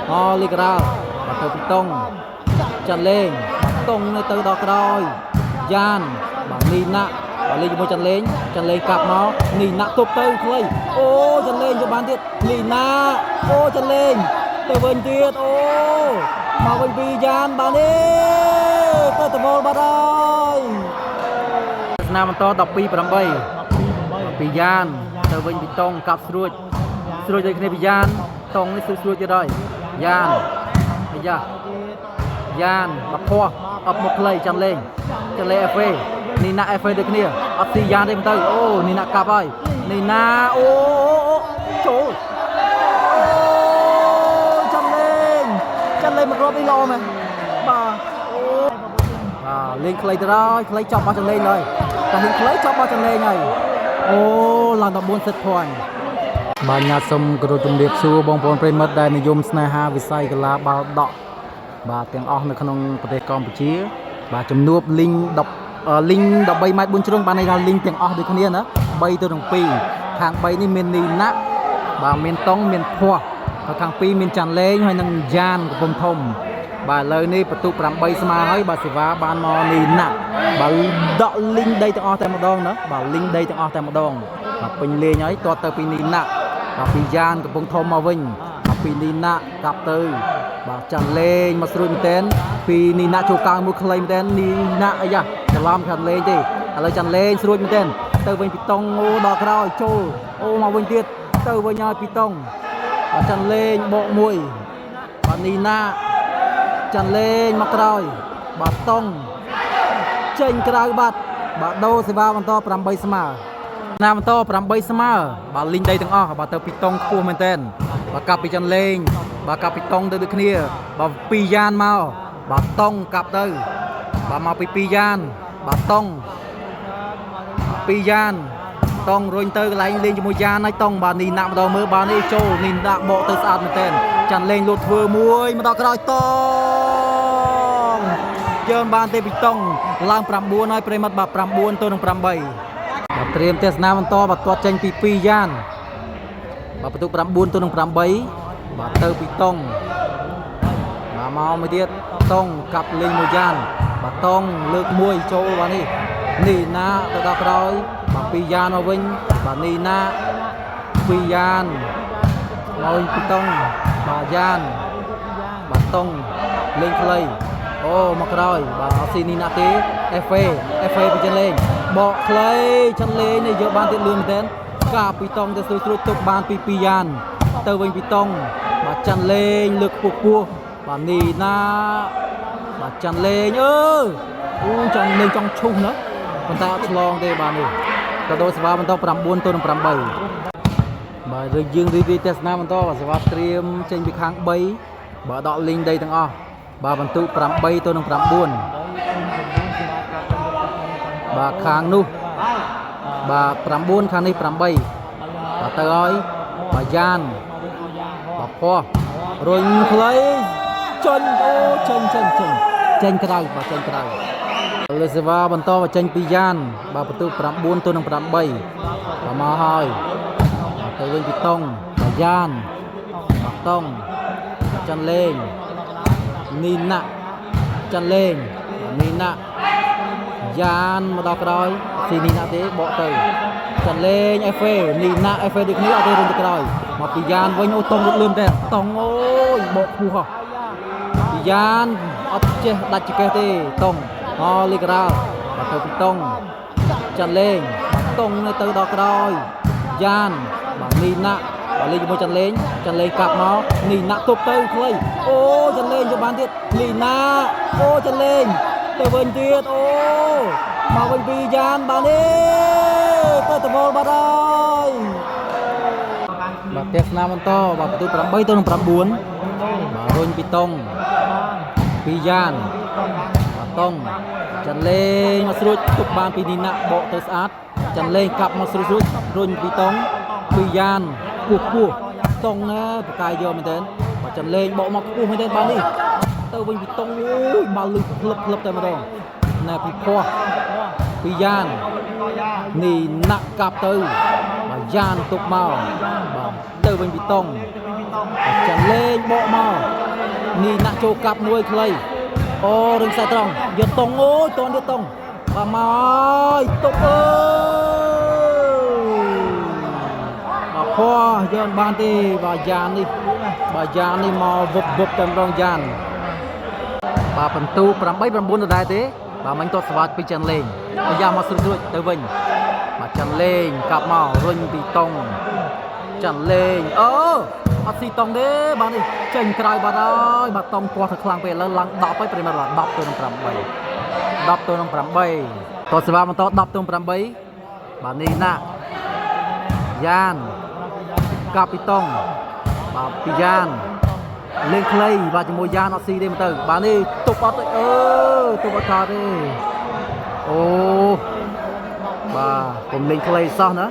lì ra và từ bị tông chân lên tông này từ đó rồi gian và ni nạ và lên cho chân lên cặp nó ni nạ tục tới thôi ô chân lên cho ban tiết ni nạ ô chân lên từ bên tiết ô mà bên pi gian ban đi tới từ vô ba rồi nam to đọc pi bầm bay pi gian từ bên pi tông cặp ruột ruột đây cái pi gian tông này ruột cho rồi gian bây giờ gian bắp khoa ập một lời chân lên FA Nina FA được kia ập thì gian đây tới ô Nina cặp ơi Nina ô chỗ chân lên một rộp đi lo mà bà lên clay rồi clay chọc bao chân lên rồi cả hình clay chọc bao chân lên này ô làm tập 4 set point បាទញ៉ាសូមគោរពជំរាបសួរបងប្អូនប្រិយមិត្តដែលនិយមស្នេហាវិស័យកីឡាបាល់ដកបាទទាំងអស់នៅក្នុងប្រទេសកម្ពុជាបាទជំនួបលីង10លីង13ម៉ែត្រ4ជ្រុងបានន័យថាលីងទាំងអស់ដូចគ្នាណា3ទៅនឹង2ខាង3នេះមាននីណាក់បាទមានតុងមានភ័ស្ហើយខាង2មានចាន់លេងហើយនឹងយ៉ានកំពង់ធំបាទឥឡូវនេះបន្ទុក8ស្មើហើយបាទសេវាបានមកនីណាក់បាទដកលីងដីទាំងអស់តែម្ដងណាបាទលីងដីទាំងអស់តែម្ដងបាទពេញលេងហើយតទៅពីនីណាក់ពីយ៉ានកំពុងធំមកវិញពីនីណាកាប់ទៅបាទចាន់លេងមកស្រួយមែនទែនពីនីណាចូលកៅមួយខ្លីមែនទែននីណាអាយ៉ាច្រឡំខាងលេងទេឥឡូវចាន់លេងស្រួយមែនទែនទៅវិញពីតុងអូដល់ក្រោយចូលអូមកវិញទៀតទៅវិញហើយពីតុងបាទចាន់លេងបកមួយបាទនីណាចាន់លេងមកក្រោយបាទតុងចេញក្រៅបាត់បាទដូរសេវាបន្ត8ស្មើណាបន្ត8ស្មើបាទលីងដីទាំងអស់បាទទៅពីតុងខ្ពស់មែនទែនបាទកាប់ពីចាន់លេងបាទកាប់ពីតុងទៅដូចគ្នាបាទពីយ៉ានមកបាទតុងកាប់ទៅបាទមកពីយ៉ានបាទតុងពីយ៉ានតុងរុញទៅកន្លែងលេងជាមួយយ៉ានហើយតុងបាទនេះណាក់ម្ដងមើលបាទនេះចូលនេះដាក់បកទៅស្អាតមែនទែនចាន់លេងលូតធ្វើមួយមកដល់ក្រោយតុងយើងបានទេពីតុងឡើង9ហើយប្រិមិត្តបាទ9ទៅនឹង8ត្រៀមទេសនាបន្តបាទគាត់ចេញពី2យ៉ានបាទបន្ទុក9ទៅនឹង8បាទទៅពីតុងបាទមកមួយទៀតតុងកាប់លេងមួយយ៉ានបាទតុងលើកមួយចូលបាទនេះនីណាទៅដល់ក្រោយបាទ2យ៉ានមកវិញបាទនីណា2យ៉ានមកវិញពីតុងបាទយ៉ានបាទតុងលេងខ្លីអូមកក្រោយបាទអត់ស៊ីនីណាទេ FA ពីចិនលេងបកខ្លីចិនលេងនេះយកបានទៀតលឿនមែនទែនកាពីតុងទៅស្រួចទុកបានពី2យ៉ានទៅវិញពីតុងបាទចិនលេងលើកខ្ពស់បាទនីណាបាទចិនលេងអូចង់លេងចង់ឈុះណាប៉ុន្តែអត់ឆ្លងទេបាទនេះក៏ដូរសេវាបន្ត9ទៅនឹង8បាទយើងរីកទេសនាបន្តបាទសេវាត្រៀមចេញពីខាង3បាទដកលីងដីទាំងអស់បាទបន្ទុក8ទៅនឹង9បាទខាងនោះបាទ9ខាងនេះ8បាទទៅហើយបាទយ៉ានបាទភ័ស្រុញខ្លីចេញអូចេញក្រៅបាទចេញក្រៅលើសេវាបន្តមកចេញពីយ៉ានបាទបន្ទុក9ទៅនឹង8បាទមកហើយទៅវិញពីតុងបាទយ៉ានបាទតុងចាន់លេងនីណាចាន់លេងនីណាយ៉ានមកដល់ក្រោយស៊ីនីណាទេបកទៅចាន់លេង FA នីណា FA ដូចគ្នាអត់ទេរុញទៅក្រោយមកពីយ៉ានវិញអូតុងរត់លឿនតែតុងអូយបកខ្ពស់ហ៎ពីយ៉ានអត់ចេះដាច់ចកេះទេតុងលីការ៉ាបាទទៅពីតុងចាន់លេងតុងទៅដល់ក្រោយយ៉ានបាទនីណាលេងជាមួយចាន់លេងកាប់មកនីណាទប់ទៅខ្លីអូចាន់លេងយកបានទៀតនីណាអូចាន់លេងទៅវិញទៀតអូមកវិញពីយ៉ានបានទេទៅវល់បាត់ហើយបាទទេសនាបន្តបាទបន្ទុក8ទៅនឹង9បាទរុញពីតុងពីយ៉ានបាទតុងចាន់លេងមកស្រួចទប់បានពីនីណាបកទៅស្អាតចាន់លេងកាប់មកស្រួចរុញពីតុងពីយ៉ានខ្ពស់តុងណាបកាយយកមែនទែនបាទចាន់លេងបកមកខ្ពស់មែនទែនបាននេះទៅវិញពីតុងអូយបាល់លឺផ្លឹបតែម្ដងណាពីភ័ស្ពីយ៉ាននេះណាក់កាប់ទៅបាទយ៉ានទុកមកបាទទៅវិញពីតុងចាន់លេងបកមក ចូលកាប់មួយខ្លីអូរឹងខ្សែត្រង់យកតង់អូយតន់យកតង់បាទមកហើយទុកអើយបាទខយកបានទេបាទយ៉ាននេះមកវឹបតែម្ដងយ៉ានបាទបន្ទូ8-9ដដែលទេបាទមិញទាត់ស្វាតពីចាន់លេងយ៉ាមកស្រួចទៅវិញបាទចាន់លេងកាប់មករុញពីតង់ចាន់លេងអូអត់ស៊ីតង់ទេបាទនេះចេញក្រៅបាទហើយបាទតង់ទាស់ទៅខ្លាំងពេកឥឡូវឡើង10ហើយប្រិមត្តបាទ10ទៅនឹង8 10ទៅនឹង8តោះសេវាបន្ត10ទៅ8បាទនេះណាយ៉ានកាពីតង់បាទពីយ៉ានលេងខ្លីបាទជាមួយយ៉ានអត់ស៊ីទេមើលទៅបាទនេះទុកអត់ទេទុកអត់កើតទេអូបាទកុំលេងខ្លីសោះណាឥ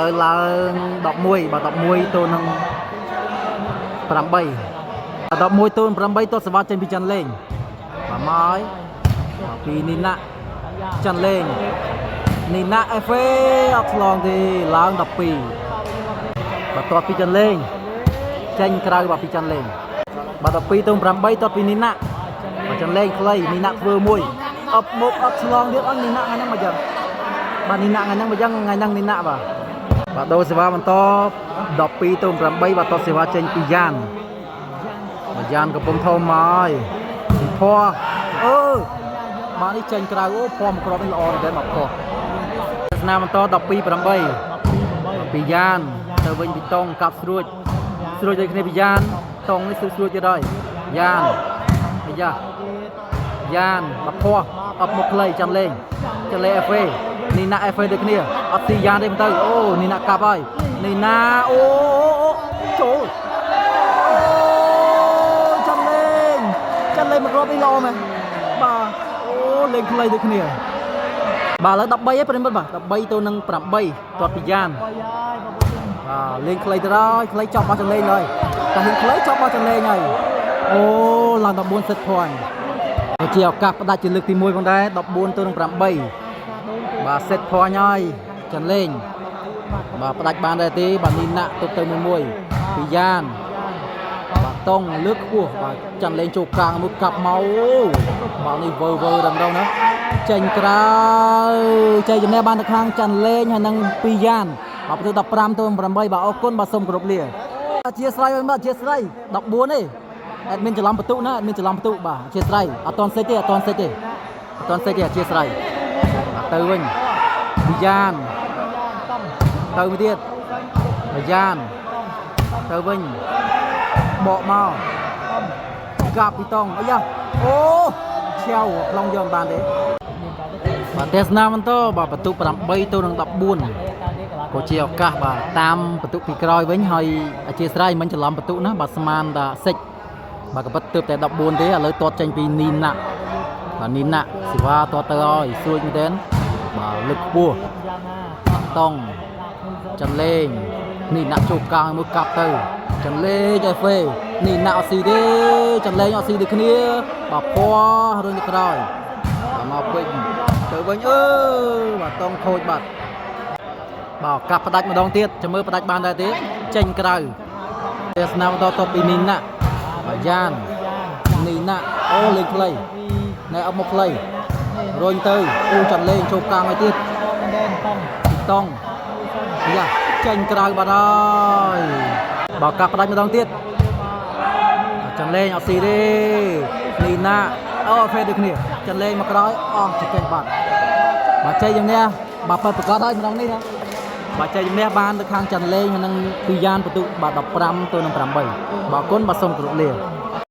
ឡូវឡើង11បាទ11ទៅនឹង8 11ទៅនឹង8ទស្សវត្សចេញពីចាន់លេងបាទមកហើយពីនីណាចាន់លេងនីណាអេហ្វេអត់ឆ្លងទេឡើង12បាទតពីចាន់លេងចេញក្រៅបាទពីចាន់លេងបាទ12ទៅ8តពីនីណាបាទចាន់លេងខ្លីនីណាធ្វើមួយអប់មុខអត់ឆ្លងទៀតអត់នីណាថ្ងៃហ្នឹងមកយ៉ាងបាទនីណាថ្ងៃហ្នឹងមកយ៉ាងថ្ងៃហ្នឹងនីណាបាទដូរសេវាបន្ត12ទៅ8បាទតសេវាចេញពីយ៉ានបាទយ៉ានកំពុងធំមកហើយពីភ័ស្បាទនេះចេញក្រៅអូភ័ស្មកគ្រាប់នេះល្អមែនទេមកភ័ស្ស្នាបន្ត12-8ពីយ៉ានទៅវិញពីតង់កាប់ស្រួចដូចគ្នាពីយ៉ានតង់នេះស្រួចទៀតហើយយ៉ានអាយ៉ានមកភ័ស្អប់មកខ្លីចាំលេងអេហ្វេនីណាអេហ្វេដូចគ្នាអត់ទីយ៉ានទេទៅអូនីណាកាប់ហើយនីណាអូចូលចាំលេងមកគ្រាប់នេះល្អមែនបាទអូលេងខ្លីដូចគ្នាបាទឥឡូវ13ហើយប្រិមត្តបាទ13ទៅនឹង8ទាត់ពីយ៉ានបាទលេងខ្លីទៅហើយខ្លីចប់បោះចលេងហើយតែហ៊ានខ្លីចប់បោះចលេងហើយអូឡើង14 set point ជាឱកាសផ្ដាច់ជាលើកទី1ផងដែរ14ទៅនឹង8បាទ set point ហើយចាន់លេងបាទផ្ដាច់បានដែរទេបាទនីណាទុកទៅមួយពីយ៉ានបាទតង់លើកខ្ពស់បាទចាន់លេងចូលកលางមួយកាប់មកបាទនេះវើដល់ណាចេញក្រៅចែកចំណេះបានទៅខាងចាន់លេងហើយនឹងពីយ៉ានបាទទៅ15ទៅ8បាទអរគុណបាទសូមគោរពលាអធិស្ឋានបាទអធិស្ឋាន14ទេអត់មានច្រឡំបន្ទុកណាអត់មានច្រឡំបន្ទុកបាទអធិស្ឋានអត់តន់សេចទេអធិស្ឋានទៅវិញពីយ៉ានទៅមួយទៀតពីយ៉ានទៅវិញបកមកកាប់ពីតង់អាយ៉ាអូឆាវខ្លងយកបានទេបាទទេសនាបន្តបាទបន្ទុក8ទៅនឹង14ក៏ជាឱកាសបាទតាមបន្ទុកពីក្រោយវិញហើយអធិស្ឋានមិនច្រឡំបន្ទុកណាបាទស្មានតាសិចបាទក៏ពិតទើបតែ14ទេឥឡូវទាត់ចេញពីនីណាបាទនីណាសេវាទាត់ទៅហើយស្រួចមែនទែនបាទលើកខ្ពស់តង់ចាន់លេងនីណាចូលកលางមួយកាប់ទៅចាន់លេងអេហ្វេនីណាអត់ស៊ីទេចាន់លេងអត់ស៊ីដូចគ្នាបាទភ័ស្រុញទៅក្រោយបាទមកពេញទៅវិញបាទតង់ខូចបាទកាប់ផ្ដាច់ម្ដងទៀតចាំមើលផ្ដាច់បានដែរទេចេញក្រៅទេសនាបន្តតពីនីណាបាទយ៉ាននីណាអូលេងខ្លីណែអប់មកខ្លីរុញទៅអូចាន់លេងចូលកលางឲ្យទៀតតង់យ៉ាចេញក្រៅបាត់ហើយបាទកាប់ផ្ដាច់ម្ដងទៀតចាន់លេងអត់ស៊ីទេនីណាអូហ្វេដូចគ្នាចាន់លេងមកក្រោយអស់ចេញបាត់បាទចេញយ៉ាងនេះបាទប្រកាសហើយម្ដងនេះណាបាទចេញជំនះបានទៅខាងចាន់លេងហើយនឹងពីយ៉ានបន្ទុកបាទ15ទៅនឹង8បាទអរគុណបាទសូមគោរពលា